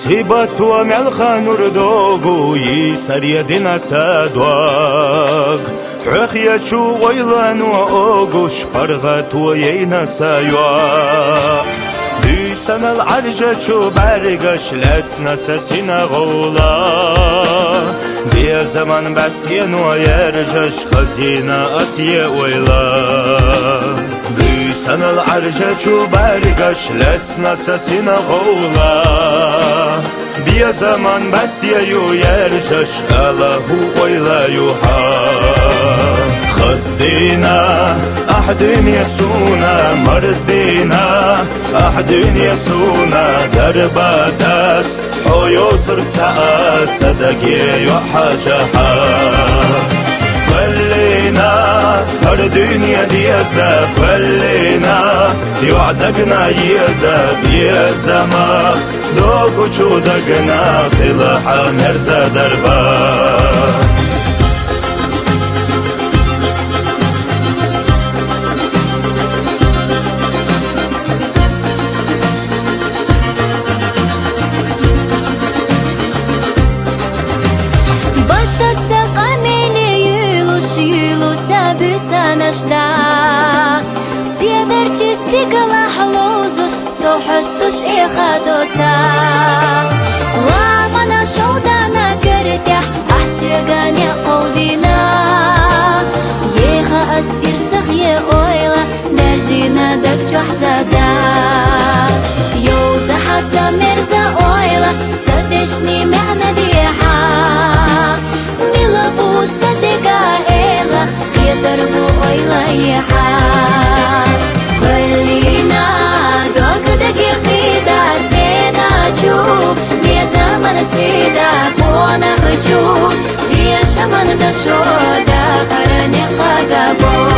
سيبت وملخا نردوغو يسري دينا سادواغ حخيا شو غيلان وأوغو شبرغت وينا سايوا بيسنا العرجة شو برغش لتنا سسينا غولا دي زمان بستين ويرجش خزينة أسيا ويلا بيسنا العرجة شو برغش لتنا سسينا غولا بيا زمان بستيو يرجش الله ويلا يوحى خصدينا أحدين يسونا مرزدينا أحدين يسونا درباتات حيوت رتاء صدقي يوحشها كلنا هر دنيا ديزا كلنا يعدقنا يزا بيزما دوغو شودقنا خلحا مرزا دربا Нажда Сєдер чистикала халозуш Сохостуш і хадоса Ламана шоудана кертях Ахсеганя қаудина Еха асирсах е ойла Дәржина дак чохзаза Йоуза хаса мерза ойла Садешни мәна диха Мила бу садега эла يضربو ويلا يحال كلنا دوك دقيقة زينا تشوف يا زمن سيدا بونا خجوف يا شمن دشو داخرني قاقبو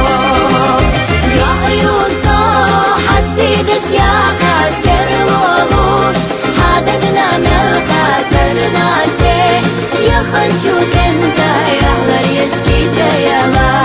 يحريو صاح السيدش يا خاسر لولوش حدقنا ملخاترنا تي يا خجو كنتا يحلر يشكي جيلا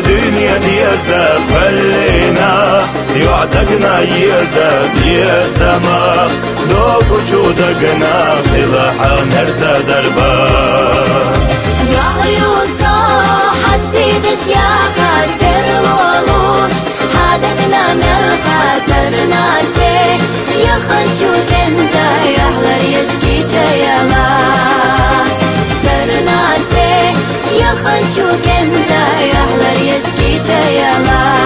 الدنيا ديزا كلنا يعدقنا يزا بيزما دوغو شودقنا خلحا نرزا دربا يا عيوسا حسيدش يا خاسر لولوش حدقنا ملخاترنا تي يا خنشو كنتا يحلر يشكي جيلا ترنا تي يا خنشو كنتا يحلر يشكي جيلا